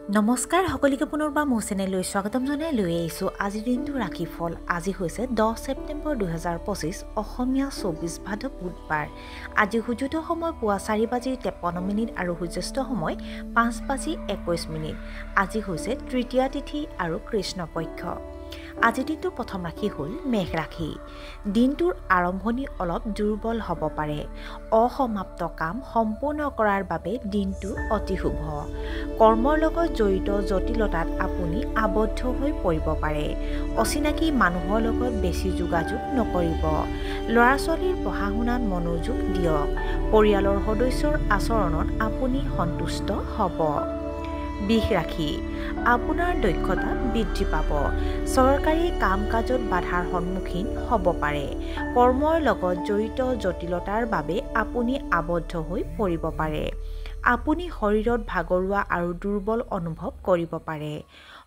নমস্কাৰ সকলোকে পুনৰবাৰ মোৰ চেনেললৈ স্বাগতম জনাই লৈ আহিছোঁ আজিৰ দিনটো ৰাশিফল। আজি হৈছে 10 ছেপ্টেম্বৰ 2025 অসমীয়া 24 ভাদ বুধবাৰ। আজি সূৰ্যোদয় সময় পুৱা 4:53 আৰু সূৰ্যাস্ত সময় 5:21। আজি হৈছে তৃতীয়া তিথি আৰু কৃষ্ণপক্ষ। আজিৰ দিনটোৰ প্ৰথম ৰাশি হ'ল মেঘ ৰাশি। দিনটোৰ আৰম্ভণি অলপ দুৰ্বল হ'ব পাৰে। অসমাপ্ত কাম সম্পূৰ্ণ কৰাৰ বাবে দিনটো অতি শুভ। কৰ্মৰ লগত জড়িত জটিলতাত আপুনি আবদ্ধ হৈ পৰিব পাৰে। অচিনাকি মানুহৰ লগত বেছি যোগাযোগ নকৰিব। ল'ৰা ছোৱালীৰ পঢ়া শুনাত মনোযোগ দিয়ক। পৰিয়ালৰ সদস্যৰ আচৰণত আপুনি সন্তুষ্ট হ'ব। বৃষ ৰাশি। আপোনাৰ দক্ষতা বৃদ্ধি পাব। চৰকাৰী কাম কাজত বাধাৰ সন্মুখীন হ'ব পাৰে। কৰ্মৰ লগত জড়িত জটিলতাৰ বাবে আপুনি আবদ্ধ হৈ পৰিব পাৰে। আপুনি শৰীৰত ভাগৰুৱা আৰু দুৰ্বল অনুভৱ কৰিব পাৰে।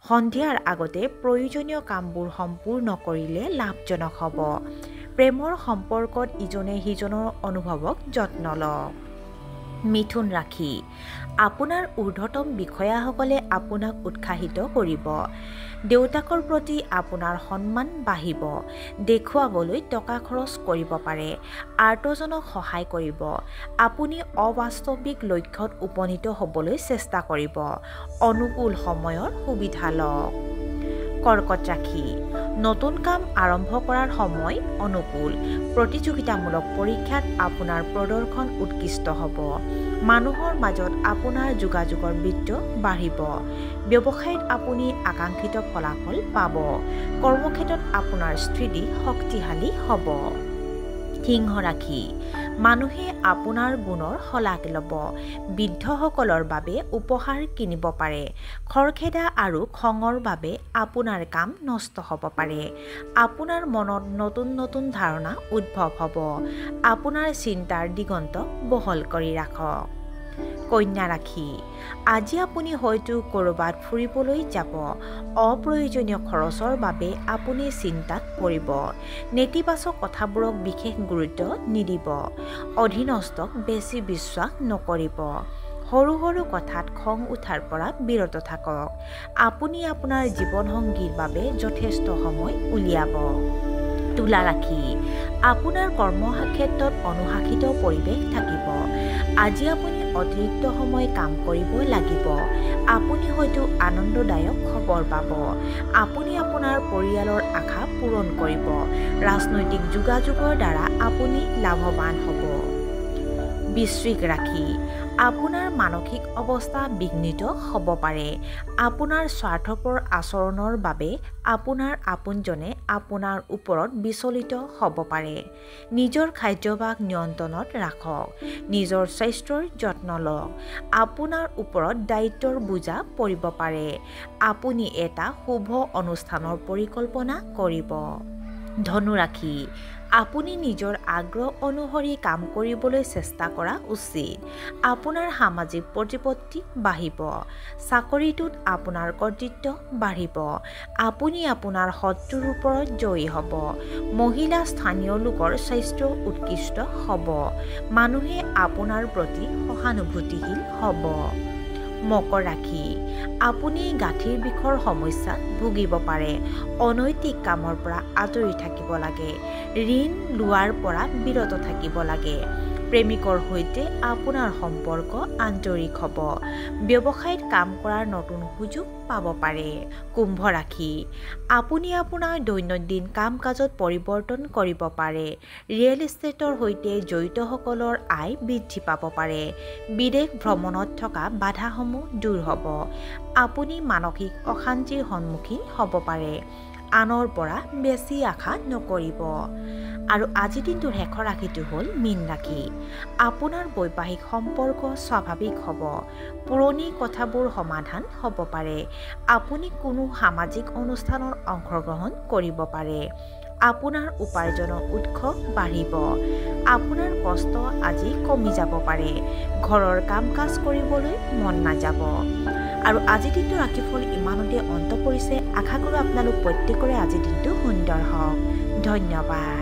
সন্ধিয়াৰ আগতে প্ৰয়োজনীয় কামবোৰ সম্পূৰ্ণ কৰিলে লাভজনক হ'ব। প্ৰেমৰ সম্পৰ্কত ইজনে সিজনৰ অনুভৱক যত্ন লওক। মিথুন ৰাশি। আপোনাৰ ঊৰ্ধ্বতম বিষয়াসকলে আপোনাক উৎসাহিত কৰিব। দেউতাকৰ প্ৰতি আপোনাৰ সন্মান বাঢ়িব। দেখুৱাবলৈ টকা খৰচ কৰিব পাৰে। আৰ্তজনক সহায় কৰিব। আপুনি অবাস্তৱিক লক্ষ্যত উপনীত হ'বলৈ চেষ্টা কৰিব। অনুকূল সময়ৰ সুবিধা লওক। কৰ্কট ৰাশি। নতুন কাম আৰম্ভ কৰাৰ সময় অনুকূল। প্ৰতিযোগিতামূলক পৰীক্ষাত আপোনাৰ প্ৰদৰ্শন উৎকৃষ্ট হ'ব। মানুহৰ মাজত আপোনাৰ যোগাযোগৰ বৃত্ত বাঢ়িব। ব্যৱসায়ত আপুনি আকাংক্ষিত ফলাফল পাব। কৰ্মক্ষেত্ৰত আপোনাৰ স্থিতি শক্তিশালী হ'ব। সিংহ ৰাশি। মানুহে আপোনাৰ গুণৰ শলাগ ল'ব। বৃদ্ধসকলৰ বাবে উপহাৰ কিনিব পাৰে। খৰখেদা আৰু খঙৰ বাবে আপোনাৰ কাম নষ্ট হ'ব পাৰে। আপোনাৰ মনত নতুন নতুন ধাৰণা উদ্ভৱ হ'ব। আপোনাৰ চিন্তাৰ দিগন্ত বহল কৰি ৰাখক। কন্যা ৰাশি। আজি আপুনি হয়তো ক'ৰবাত ফুৰিবলৈ যাব। অপ্ৰয়োজনীয় খৰচৰ বাবে আপুনি চিন্তাত পৰিব। নেতিবাচক কথাবোৰক বিশেষ গুৰুত্ব নিদিব। অধীনস্থক বেছি বিশ্বাস নকৰিব। সৰু সৰু কথাত খং উঠাৰ পৰা বিৰত থাকক। আপুনি আপোনাৰ জীৱনসংগীৰ বাবে যথেষ্ট সময় উলিয়াব। তুলা ৰাশি। আপোনাৰ কৰ্মক্ষেত্ৰত অনুশাসিত পৰিৱেশ থাকিব। আজি আপুনি অতিৰিক্ত সময় কাম কৰিব লাগিব। আপুনি হয়তো আনন্দদায়ক খবৰ পাব। আপুনি আপোনাৰ পৰিয়ালৰ আশা পূৰণ কৰিব। ৰাজনৈতিক যোগাযোগৰ দ্বাৰা আপুনি লাভৱান হ'ব। বৃশ্চিক ৰাশি। আপোনাৰ মানসিক অৱস্থা বিঘ্নিত হ'ব পাৰে। আপোনাৰ স্বাৰ্থপৰ আচৰণৰ বাবে আপোনাৰ আপোনজনে আপোনাৰ ওপৰত বিচলিত হ'ব পাৰে। নিজৰ খাদ্যাভ্যাস নিয়ন্ত্ৰণত ৰাখক। নিজৰ স্বাস্থ্যৰ যত্ন লওক। আপোনাৰ ওপৰত দায়িত্বৰ বোজা পৰিব পাৰে। আপুনি এটা শুভ অনুষ্ঠানৰ পৰিকল্পনা কৰিব। ধনু ৰাশি। আপুনি নিজৰ আগ্ৰহ অনুসৰি কাম কৰিবলৈ চেষ্টা কৰা উচিত। আপোনাৰ সামাজিক প্ৰতিপত্তি বাঢ়িব। চাকৰিটোত আপোনাৰ কৰ্তৃত্ব বাঢ়িব। আপুনি আপোনাৰ শত্ৰুৰ ওপৰত জয়ী হ'ব। মহিলা স্থানীয় লোকৰ স্বাস্থ্য উৎকৃষ্ট হ'ব। মানুহে আপোনাৰ প্ৰতি সহানুভূতিশীল হ'ব। মকৰ ৰাশি। আপুনি গাঁঠিৰ বিষৰ সমস্যাত ভুগিব পাৰে। অনৈতিক কামৰ পৰা আঁতৰি থাকিব লাগে। ঋণ লোৱাৰ পৰা বিৰত থাকিব লাগে। প্ৰেমিকৰ সৈতে আপোনাৰ সম্পৰ্ক আন্তৰিক হ'ব। ব্যৱসায়ত কাম কৰাৰ নতুন সুযোগ পাব পাৰে। কুম্ভ ৰাশি। আপুনি আপোনাৰ দৈনন্দিন কাম কাজত পৰিৱৰ্তন কৰিব পাৰে। ৰিয়েল এষ্টেটৰ সৈতে জড়িতসকলৰ আয় বৃদ্ধি পাব পাৰে। বিদেশ ভ্ৰমণত থকা বাধাসমূহ দূৰ হ'ব। আপুনি মানসিক অশান্তিৰ সন্মুখীন হ'ব পাৰে। আনৰ পৰা বেছি আশা নকৰিব। আৰু আজিৰ দিনটোৰ শেষৰ ৰাশিটো হ'ল মীন ৰাশি। আপোনাৰ বৈবাহিক সম্পৰ্ক স্বাভাৱিক হ'ব। পুৰণি কথাবোৰ সমাধান হ'ব পাৰে। আপুনি কোনো সামাজিক অনুষ্ঠানত অংশগ্ৰহণ কৰিব পাৰে। আপোনাৰ উপাৰ্জনৰ উৎস বাঢ়িব। আপোনাৰ কষ্ট আজি কমি যাব পাৰে। ঘৰৰ কাম কাজ কৰিবলৈ মন নাযাব। আৰু আজিৰ দিনটোৰ ৰাশিফল ইমানতে অন্ত পৰিছে। আশা কৰোঁ আপোনালোক প্ৰত্যেকৰে আজিৰ দিনটো সুন্দৰ হওক। ধন্যবাদ।